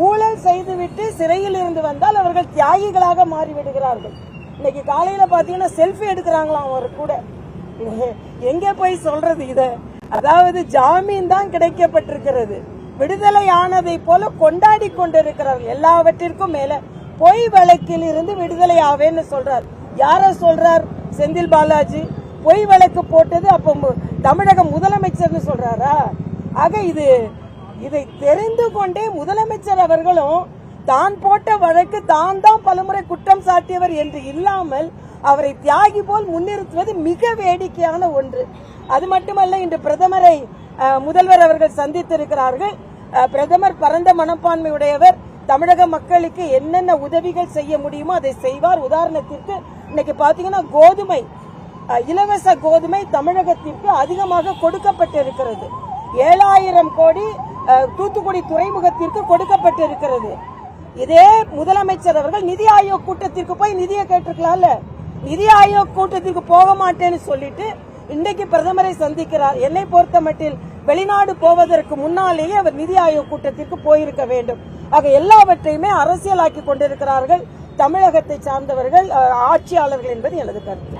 ஊழல் செய்துவிட்டு சிறையில் இருந்து வந்தால் அவர்கள் தியாகிகளாக மாறிவிடுகிறார்கள். இன்னைக்கு காலையில பாத்தீங்கன்னா செல்ஃபி எடுக்கிறாங்களாம் அவர் கூட. எங்க போய் சொல்றது இத? அதாவது ஜாமீன் தான் கிடைக்கப்பட்டிருக்கிறது, விடுதலை ஆனதை போல கொண்டாடி கொண்டிருக்கிறார்கள். எல்லாவற்றிற்கும் மேல பொய் வழக்கில் இருந்து விடுதலை ஆவேன்னு சொல்றார். யார சொல்றார்? செந்தில் பாலாஜி. பொய் வழக்கு போட்டது அப்ப தமிழக முதலமைச்சர்னு சொல்றாரா? ஆக இதை தெரிந்து கொண்டே முதலமைச்சர் அவர்களும் தான் போட்ட வழக்கு தான் பலமுறை குற்றம் சாட்டியவர் என்று இல்லாமல் அவரை தியாகி போல் முன்னிறுத்துவது மிக வேடிக்கையான ஒன்று. அது மட்டுமல்ல, இன்று பிரதமரை முதல்வர் அவர்கள் சந்தித்திருக்கிறார்கள். பிரதமர் பரந்த மனப்பான்மையுடையவர். தமிழக மக்களுக்கு என்னென்ன உதவிகள் செய்ய முடியுமோ அதை செய்வார். உதாரணத்திற்கு இன்னைக்கு பாத்தீங்கன்னா கோதுமை, இலவச கோதுமை தமிழகத்திற்கு அதிகமாக கொடுக்கப்பட்டிருக்கிறது. 7000 கோடி தூத்துக்குடி துறைமுகத்திற்கு கொடுக்கப்பட்டிருக்கிறது. இதே முதலமைச்சர் அவர்கள் நிதி ஆயோக் கூட்டத்திற்கு போய் நிதியை கேட்டிருக்கலாம்ல. நிதி ஆயோக் கூட்டத்திற்கு போக மாட்டேன்னு சொல்லிட்டு இன்றைக்கு பிரதமரை சந்திக்கிறார். என்னை பொறுத்த மட்டில் வெளிநாடு போவதற்கு முன்னாலேயே அவர் நிதி ஆயோக் கூட்டத்திற்கு போயிருக்க வேண்டும். ஆக எல்லாவற்றையுமே அரசியலாக்கி கொண்டிருக்கிறார்கள் தமிழகத்தை சார்ந்தவர்கள், ஆட்சியாளர்கள் என்பது எனது கருத்து.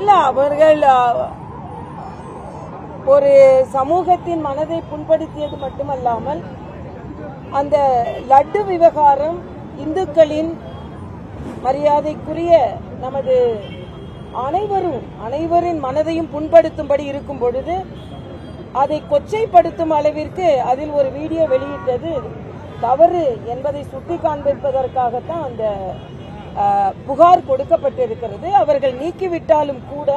இல்ல, அவர்கள் ஒரு சமூகத்தின் மனதை புண்படுத்தியது மட்டுமல்லாமல் அந்த லட்டு விவகாரம் இந்துக்களின் மரியாதைக்குரிய நமது அனைவரின் மனதையும் புண்படுத்தும்படி இருக்கும் பொழுது அதை கொச்சைப்படுத்தும் அளவிற்கு அதில் ஒரு வீடியோ வெளியிட்டது தவறு என்பதை சுட்டி காண்பிப்பதற்காகத்தான் அந்த புகார் கொடுக்கப்பட்டிருக்கிறது. அவர்கள் நீக்கிவிட்டாலும் கூட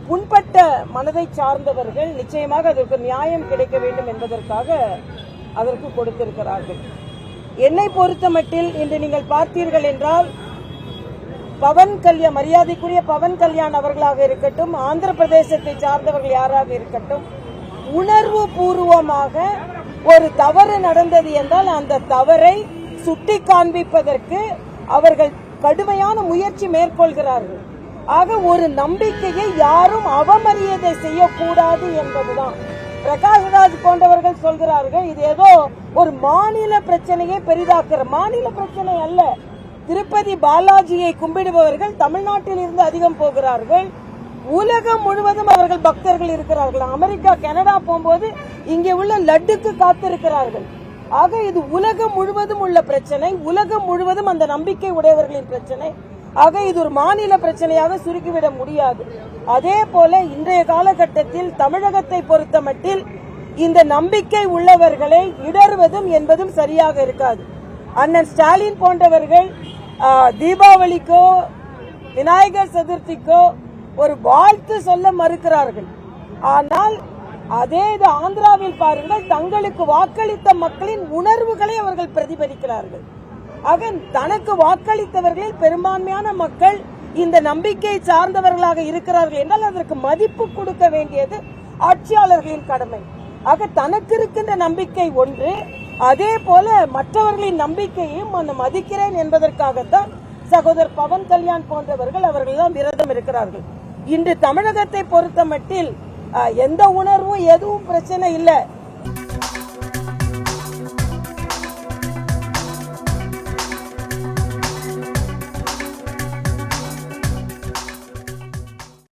புண்பட்ட மனதை சார்ந்தவர்கள் நிச்சயமாக அதற்கு நியாயம் கிடைக்க வேண்டும் என்பதற்காக அதற்கு கொடுத்திருக்கிறார்கள். என்னை பொறுத்த மட்டில் இன்று நீங்கள் பார்த்தீர்கள் என்றால் பவன் கல்யாண், மரியாதைக்குரிய பவன் கல்யாண் அவர்களாக இருக்கட்டும், ஆந்திர பிரதேசத்தை சார்ந்தவர்கள் யாராக இருக்கட்டும், உணர்வு பூர்வமாக ஒரு தவறு நடந்தது என்றால் அந்த தவறை சுட்டி காண்பிப்பதற்கு அவர்கள் கடுமையான முயற்சி மேற்கொள்கிறார்கள். ஆக ஒரு நம்பிக்கையை யாரும் அவமரியாதை செய்யக்கூடாது என்பதுதான். பிரகாஷ்ராஜ் போன்றவர்கள் சொல்கிறார்கள் இது ஏதோ ஒரு மாநில பிரச்சனையை பெரிதாக்குற. மாநில பிரச்சனை அல்ல. திருப்பதி பாலாஜியை கும்பிடுபவர்கள் தமிழ்நாட்டில் இருந்து அதிகம் போகிறார்கள். உலகம் முழுவதும் அவர்கள் பக்தர்கள் இருக்கிறார்கள். அமெரிக்கா, கனடா போகும்போது இங்கே உள்ள லட்டுக்கு காத்திருக்கிறார்கள். ஆக இது உலகம் முழுவதும் உள்ள பிரச்சனை, உலகம் முழுவதும் அந்த நம்பிக்கை உடையவர்களின் பிரச்சனை. ஆக இது ஒரு மாநில பிரச்சனையாக சுருக்கிவிட முடியாது. அதே போல இன்றைய காலகட்டத்தில் தமிழகத்தை பொறுத்த மட்டில் இந்த நம்பிக்கை உள்ளவர்களை இடர்வதும் என்பதும் சரியாக இருக்காது. அண்ணன் ஸ்டாலின் போன்றவர்கள் தீபாவளிக்கோ விநாயகர் சதுர்த்திக்கோ ஒரு வாழ்த்து சொல்ல மறுக்கிறார்கள். ஆனால் அதே இது ஆந்திராவில் பாருங்கள், தங்களுக்கு வாக்களித்த மக்களின் உணர்வுகளை அவர்கள் பிரதிபலிக்கிறார்கள். ஆக தனக்கு வாக்களித்தவர்களில் பெரும்பான்மையான மக்கள் இந்த நம்பிக்கை சார்ந்தவர்களாக இருக்கிறார்கள் என்றால் அதற்கு மதிப்பு கொடுக்க வேண்டியது ஆட்சியாளர்களின் கடமை. ஆக தனக்கு இருக்கின்ற நம்பிக்கை ஒன்று, அதே போல மற்றவர்களின் நம்பிக்கையும் அந்த மதிக்கிறேன் என்பதற்காகத்தான் சகோதரர் பவன் கல்யாண் போன்றவர்கள் அவர்கள் தான் விரதம் இருக்கிறார்கள். இன்று தமிழகத்தை பொறுத்த மட்டில் எந்த உணர்வும் எதுவும் பிரச்சனை இல்லை.